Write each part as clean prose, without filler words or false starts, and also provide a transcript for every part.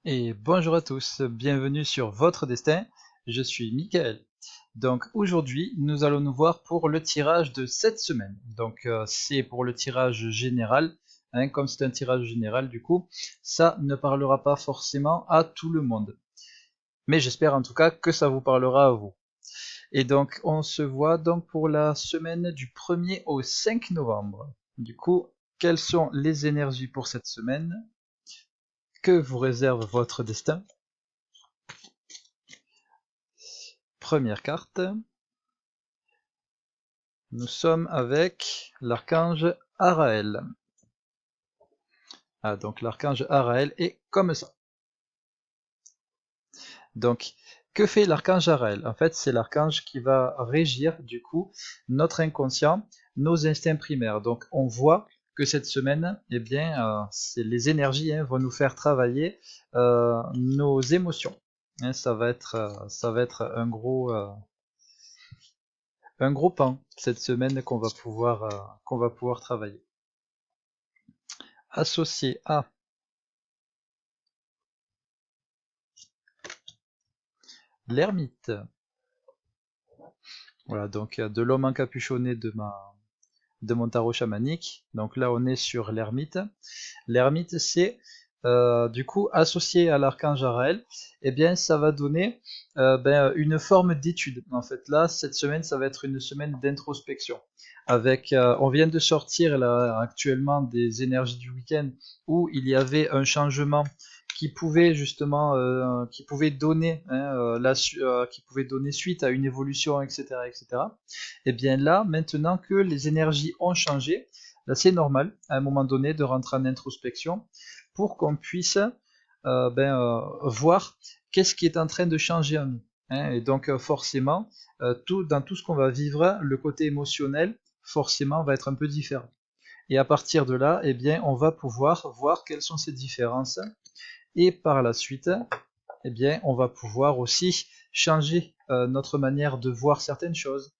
Et bonjour à tous, bienvenue sur votre destin, je suis Mickaël. Donc aujourd'hui, nous allons nous voir pour le tirage de cette semaine. Donc c'est pour le tirage général, hein, comme c'est un tirage général du coup, ça ne parlera pas forcément à tout le monde. Mais j'espère en tout cas que ça vous parlera à vous. Et donc on se voit donc pour la semaine du 1er au 5 novembre. Du coup, quelles sont les énergies pour cette semaine? Que vous réserve votre destin? Première carte. Nous sommes avec l'archange Araël. Ah, donc l'archange Araël est comme ça. Donc, que fait l'archange Araël? En fait, c'est l'archange qui va régir, du coup, notre inconscient, nos instincts primaires. Donc, on voit que cette semaine, eh bien, les énergies vont nous faire travailler nos émotions. Hein, ça va être un gros pan cette semaine qu'on va pouvoir travailler. Associé à l'ermite. Voilà, donc de l'homme encapuchonné de mon tarot chamanique. Donc là, on est sur l'ermite. L'ermite, c'est du coup associé à l'archange Araël. Eh bien, ça va donner une forme d'étude. En fait, là, cette semaine, ça va être une semaine d'introspection. Avec, on vient de sortir là actuellement des énergies du week-end où il y avait un changement qui pouvait justement, qui pouvait donner, hein, qui pouvait donner suite à une évolution, etc., etc. Et bien là, maintenant que les énergies ont changé, là c'est normal à un moment donné de rentrer en introspection pour qu'on puisse voir qu'est-ce qui est en train de changer en nous. Hein. Et donc forcément, dans tout ce qu'on va vivre, le côté émotionnel forcément va être un peu différent. Et à partir de là, eh bien, on va pouvoir voir quelles sont ces différences et par la suite, eh bien, on va pouvoir aussi changer notre manière de voir certaines choses.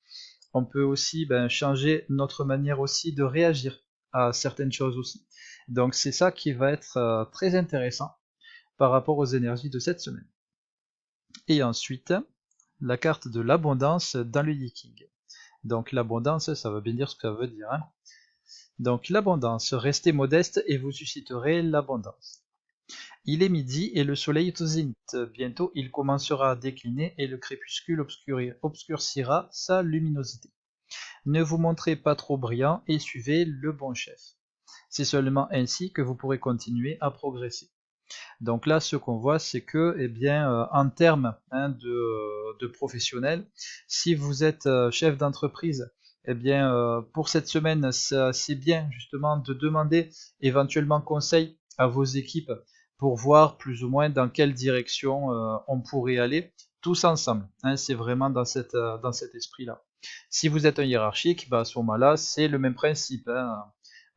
On peut aussi changer notre manière aussi de réagir à certaines choses aussi. Donc c'est ça qui va être très intéressant par rapport aux énergies de cette semaine. Et ensuite, la carte de l'abondance dans le Yiking. Donc l'abondance, ça veut bien dire ce que ça veut dire. Hein. Donc l'abondance, restez modeste et vous susciterez l'abondance. Il est midi et le soleil est au zénith. Bientôt il commencera à décliner et le crépuscule obscurcira sa luminosité. Ne vous montrez pas trop brillant et suivez le bon chef. C'est seulement ainsi que vous pourrez continuer à progresser. Donc là, ce qu'on voit, c'est que, eh bien, en termes de professionnel, si vous êtes chef d'entreprise, eh bien, pour cette semaine, c'est bien justement de demander éventuellement conseil à vos équipes pour voir plus ou moins dans quelle direction on pourrait aller tous ensemble. Hein, c'est vraiment dans cet esprit-là. Si vous êtes un hiérarchique, bah, à ce moment-là, c'est le même principe. Hein.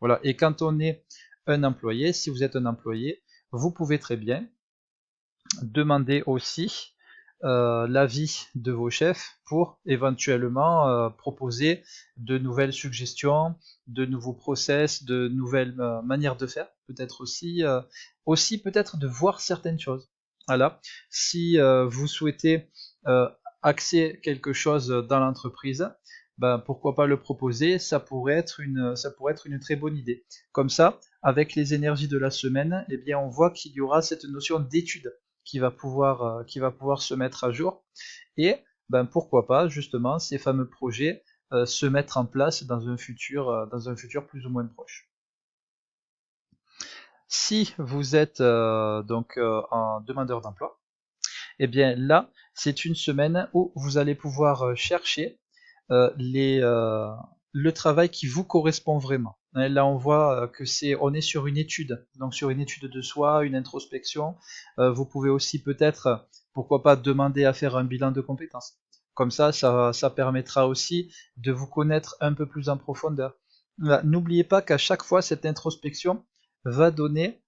Voilà. Et quand on est un employé, si vous êtes un employé, vous pouvez très bien demander aussi l'avis de vos chefs pour éventuellement proposer de nouvelles suggestions, de nouveaux process, de nouvelles manières de faire, peut-être aussi, aussi peut-être de voir certaines choses. Voilà. Si vous souhaitez axer quelque chose dans l'entreprise, ben, pourquoi pas le proposer, ça pourrait être une très bonne idée. Comme ça, avec les énergies de la semaine, eh bien, on voit qu'il y aura cette notion d'étude qui va pouvoir se mettre à jour. Et ben, pourquoi pas, justement, ces fameux projets se mettre en place dans un futur plus ou moins proche. Si vous êtes un demandeur d'emploi, eh bien là, c'est une semaine où vous allez pouvoir chercher euh, les, euh, le travail qui vous correspond vraiment. Hein, là, on voit on est sur une étude, donc sur une étude de soi, une introspection. Vous pouvez aussi peut-être, pourquoi pas, demander à faire un bilan de compétences. Comme ça permettra aussi de vous connaître un peu plus en profondeur. N'oubliez pas qu'à chaque fois, cette introspection va donner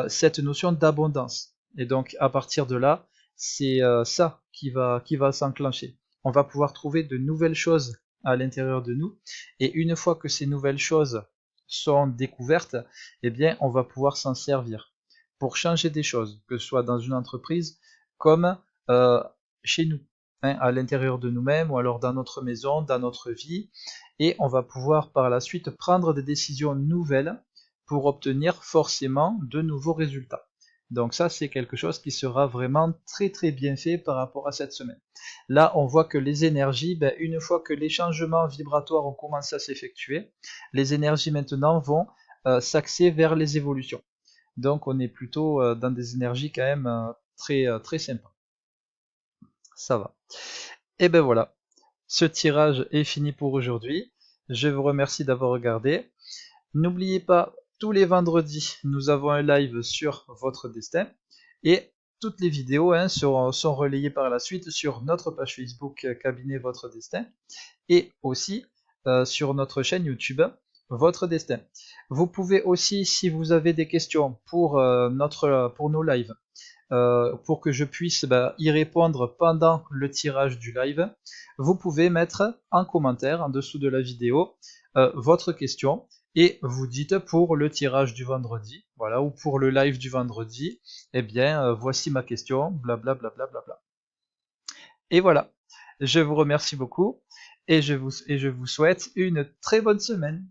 cette notion d'abondance. Et donc, à partir de là, c'est ça qui va s'enclencher. On va pouvoir trouver de nouvelles choses à l'intérieur de nous. Et une fois que ces nouvelles choses sont découvertes, eh bien, on va pouvoir s'en servir pour changer des choses, que ce soit dans une entreprise comme chez nous, hein, à l'intérieur de nous-mêmes ou alors dans notre maison, dans notre vie, et on va pouvoir par la suite prendre des décisions nouvelles pour obtenir forcément de nouveaux résultats. Donc ça, c'est quelque chose qui sera vraiment très très bien fait par rapport à cette semaine. Là, on voit que les énergies, une fois que les changements vibratoires ont commencé à s'effectuer, les énergies maintenant vont s'axer vers les évolutions. Donc on est plutôt dans des énergies quand même très sympas. Ça va. Et ben voilà, ce tirage est fini pour aujourd'hui. Je vous remercie d'avoir regardé. N'oubliez pas, tous les vendredis, nous avons un live sur votre destin et toutes les vidéos sont relayées par la suite sur notre page Facebook Cabinet Votre Destin et aussi sur notre chaîne YouTube Votre Destin. Vous pouvez aussi, si vous avez des questions pour nos lives, pour que je puisse y répondre pendant le tirage du live, vous pouvez mettre en commentaire en dessous de la vidéo votre question et vous dites pour le tirage du vendredi, voilà, ou pour le live du vendredi, eh bien voici ma question, blablabla. Bla bla bla. Et voilà, je vous remercie beaucoup et je vous souhaite une très bonne semaine.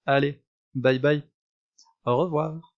Allez, bye bye, au revoir.